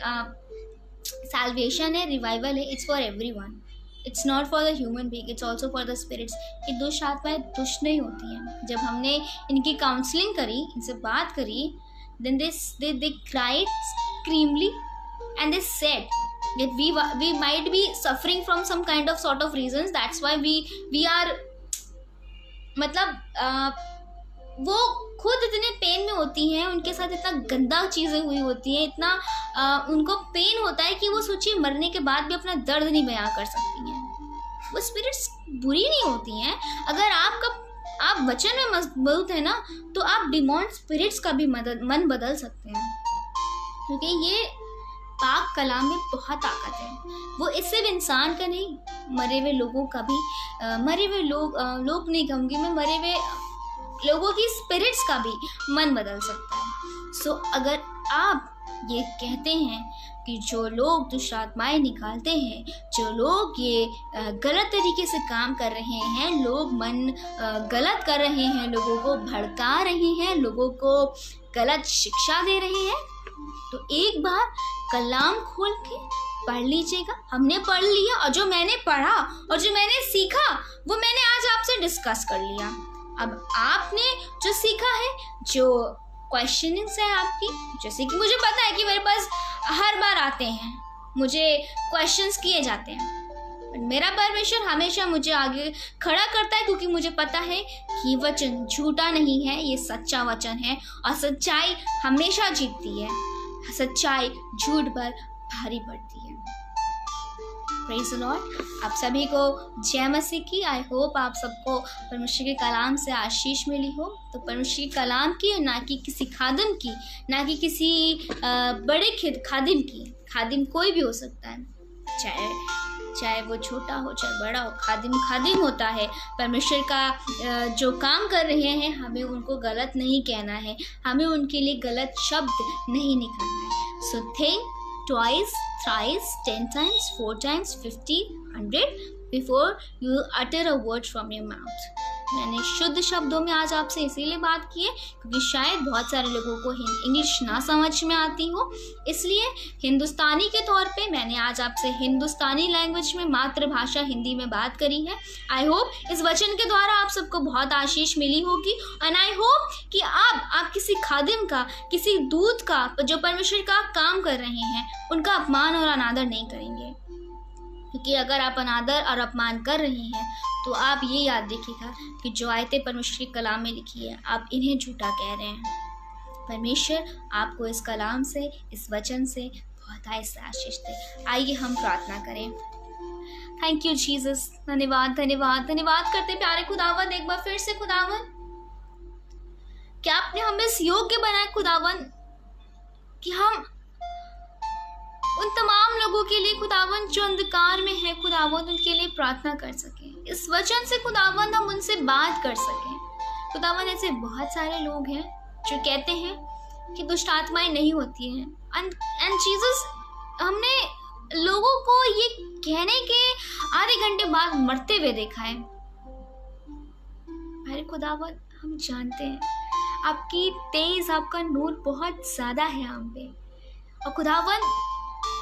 सैल्वेशन है, रिवाइवल है, it's for everyone, it's not for the human being, it's also for the spirits. ये दुष्ट आत्माएं दुष्ट नहीं होती हैं। जब हमने इनकी काउंसलिंग करी, इनसे बात करी, then they cried screamingly and they said that we might be suffering from some kind of sort of reasons, that's why we are, मतलब वो खुद इतने पेन में होती हैं, उनके साथ इतना गंदा चीज़ें हुई होती हैं, इतना उनको पेन होता है कि वो सोचिए मरने के बाद भी अपना दर्द नहीं बयां कर सकती हैं। वो स्पिरिट्स बुरी नहीं होती हैं। अगर आप वचन में मजबूत है ना, तो आप डिमॉन स्पिरिट्स का भी मन बदल सकते हैं, क्योंकि ये पाक कलाम में बहुत ताकत है। वो इस सिर्फ इंसान का नहीं, मरे हुए लोगों का भी, मरे हुए लोग नहीं कहूँगी मैं, मरे हुए लोगों की स्पिरिट्स का भी मन बदल सकता है। सो अगर आप ये कहते हैं कि जो लोग दुष्ट आत्माएं निकालते हैं, जो लोग ये गलत तरीके से काम कर रहे हैं, लोग मन गलत कर रहे हैं, लोगों को भड़का रहे हैं, लोगों को गलत शिक्षा दे रहे हैं, तो एक बार कलाम खोल के पढ़ लीजिएगा। हमने पढ़ लिया, और जो मैंने पढ़ा और जो मैंने सीखा वो मैंने आज आपसे डिस्कस कर लिया। अब आपने जो सीखा है, जो क्वेश्चनिंग्स है आपकी, जैसे कि मुझे पता है कि मेरे पास हर बार आते हैं, मुझे क्वेश्चंस किए जाते हैं, मेरा परमेश्वर हमेशा मुझे आगे खड़ा करता है, क्योंकि मुझे पता है कि वचन झूठा नहीं है, ये सच्चा वचन है और सच्चाई हमेशा जीतती है। सच्चाई झूठ पर भारी पड़ती है। Praise the Lord. आप सभी को जय मसीह की। आई होप आप सबको परमेश्वर के कलाम से आशीष मिली हो। तो परमेश्वर के कलाम की, ना कि किसी खादिम की, ना कि किसी बड़े खादिम की। खादिम कोई भी हो सकता है, चाहे वो छोटा हो चाहे बड़ा हो, खादिम होता है। परमेश्वर का जो काम कर रहे हैं, हमें उनको गलत नहीं कहना है, हमें उनके लिए गलत शब्द नहीं निकालना है। So think twice, thrice, 10 times, 4 times, 50, 100 before you utter a word from your mouth. मैंने शुद्ध शब्दों में आज आपसे इसीलिए बात की है क्योंकि शायद बहुत सारे लोगों को इंग्लिश ना समझ में आती हो, इसलिए हिंदुस्तानी के तौर पे मैंने आज आपसे हिंदुस्तानी लैंग्वेज में, मातृभाषा हिंदी में बात करी है। आई होप इस वचन के द्वारा आप सबको बहुत आशीष मिली होगी एंड आई होप कि आप किसी खादिम का, किसी दूत का जो परमेश्वर का काम कर रहे हैं, उनका अपमान और अनादर नहीं करेंगे, क्योंकि अगर आप अनादर और अपमान कर रहे हैं तो आप ये याद रखिएगा कि जो आयतें परमेश्वर के कलाम में लिखी है, आप इन्हें झूठा कह रहे हैं। परमेश्वर आपको इस कलाम से, इस वचन से बहुत आशीष दे। आइए हम प्रार्थना करें। Thank you Jesus. धन्यवाद धन्यवाद धन्यवाद करते प्यारे खुदावन, एक बार फिर से खुदावन, क्या आपने हमें इस योग्य बनाया खुदावन कि हम उन तमाम लोगों के लिए खुदावन जो अंधकार में है खुदावन, उनके लिए प्रार्थना कर सकें। इस वचन से खुदावन हम उनसे बात कर सकें। खुदावन ऐसे बहुत सारे लोग हैं जो कहते हैं कि दुष्ट आत्माएं नहीं होती हैं, एंड जीसस हमने लोगों को ये कहने के आधे घंटे बाद मरते हुए देखा है। अरे खुदावन, हम जानते हैं आपकी तेज, आपका नूर बहुत ज्यादा है हम पे, और खुदावन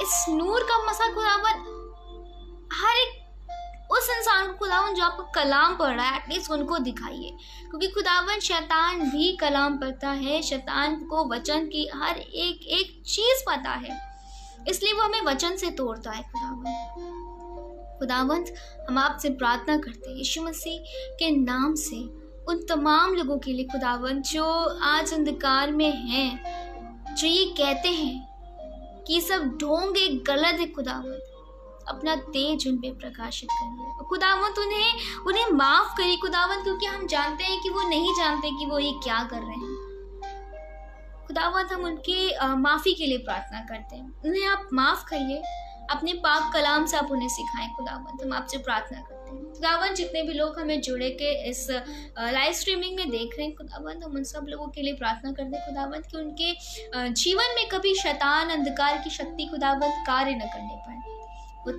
इस नूर का मसा खुदावन हर एक उस इंसान को खुदावन जो आपका कलाम पढ़ रहा है, एटलीस्ट उनको दिखाइए, क्योंकि खुदावन शैतान भी कलाम पढ़ता है, शैतान को वचन की हर एक चीज पता है, इसलिए वो हमें वचन से तोड़ता है। खुदावंत हम आपसे प्रार्थना करते हैं यीशु मसीह के नाम से उन तमाम लोगों के लिए खुदावंत जो आज अंधकार में हैं, जो ये कहते हैं कि सब ढोंग एक गलत है, खुदावंत अपना तेज उन पे प्रकाशित करिए। खुदावंत उन्हें माफ करिए खुदावंत, क्योंकि हम जानते हैं कि वो नहीं जानते कि वो ये क्या कर रहे हैं। खुदावंत हम उनके माफी के लिए प्रार्थना करते हैं, उन्हें आप माफ करिए, अपने पाक कलाम से आप उन्हें सिखाएं। खुदावंत हम आपसे प्रार्थना करते हैं। खुदावंत जितने भी लोग हमें जुड़े के इस लाइव स्ट्रीमिंग में देख रहे हैं खुदावंत, हम उन सब लोगों के लिए प्रार्थना करते हैं खुदावंत कि उनके जीवन में कभी शैतान, अंधकार की शक्ति खुदावंत कार्य न करने पाए। वो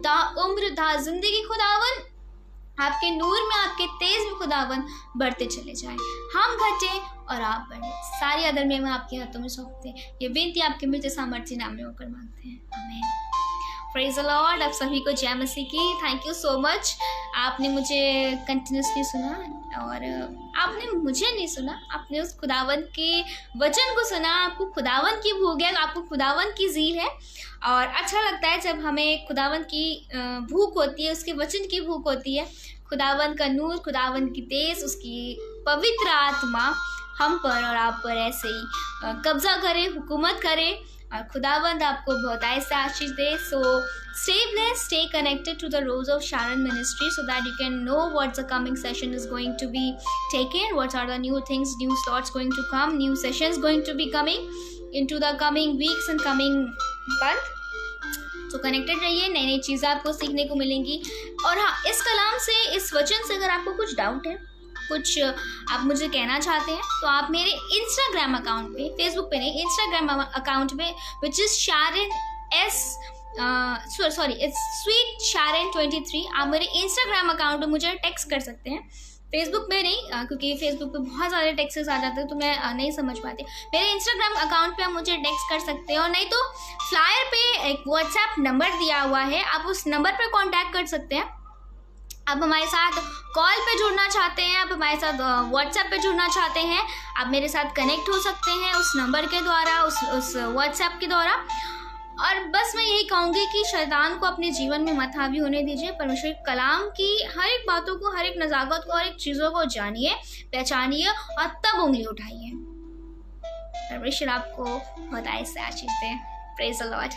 उम्र जिंदगी खुदावंत आपके नूर में, आपके तेज में खुदावंत बढ़ते चले जाए, हम घटे और आप बढ़े। सारी अदर में हम आपके हाथों में सौंपते हैं। ये विनती आपके मिलते सामर्थ्य नाम में होकर मांगते हैं, आमीन। Praise the Lord. आप सभी को जय मसीह की। Thank you so much. आपने मुझे कंटिन्यूसली सुना, और आपने मुझे नहीं सुना, आपने उस खुदावंत के वचन को सुना। आपको खुदावंत की भूख है, आपको खुदावंत की ज़ील है, और अच्छा लगता है जब हमें खुदावंत की भूख होती है, उसके वचन की भूख होती है। खुदावंत का नूर, खुदावंत की तेज, उसकी पवित्र आत्मा हम पर और आप पर ऐसे ही कब्जा करे, हुकूमत करे, और खुदावंत आपको बहुत ऐसा आशीष दे। सो stay blessed, stay connected to the Rose of Sharon ministry so that you can know what the coming session is going to be taken, what are the new things, new slots going to come, new sessions going to be coming into the coming weeks and coming month. तो connected रहिए, नई नई चीज़ें आपको सीखने को मिलेंगी। और हाँ, इस कलाम से, इस वचन से अगर आपको कुछ डाउट है, कुछ आप मुझे कहना चाहते हैं, तो आप मेरे इंस्टाग्राम अकाउंट पे, फेसबुक पे नहीं, इंस्टाग्राम अकाउंट पे विच इज़ इट्स स्वीट शारन 23, आप मेरे इंस्टाग्राम अकाउंट पे मुझे टेक्स्ट कर सकते हैं। फेसबुक पे नहीं, क्योंकि फेसबुक पे बहुत सारे टेक्स्ट आ जाते हैं तो मैं नहीं समझ पाती। मेरे इंस्टाग्राम अकाउंट पे आप मुझे टेक्स्ट कर सकते हैं, और नहीं तो फ्लायर पे एक व्हाट्सएप नंबर दिया हुआ है, आप उस नंबर पे कांटेक्ट कर सकते हैं। आप हमारे साथ कॉल पे जुड़ना चाहते हैं, आप हमारे साथ व्हाट्सएप पे जुड़ना चाहते हैं, आप मेरे साथ कनेक्ट हो सकते हैं उस नंबर के द्वारा, उस व्हाट्सएप के द्वारा। और बस मैं यही कहूँगी कि शैतान को अपने जीवन में मत हावी होने दीजिए। परमेश्वर के कलाम की हर एक बातों को, हर एक नज़ाकत को, हर एक चीज़ों को जानिए, पहचानिए और तब उंगली उठाइए। परमेश्वर आपको बहुत ऐसे आशीष दे। Praise the Lord.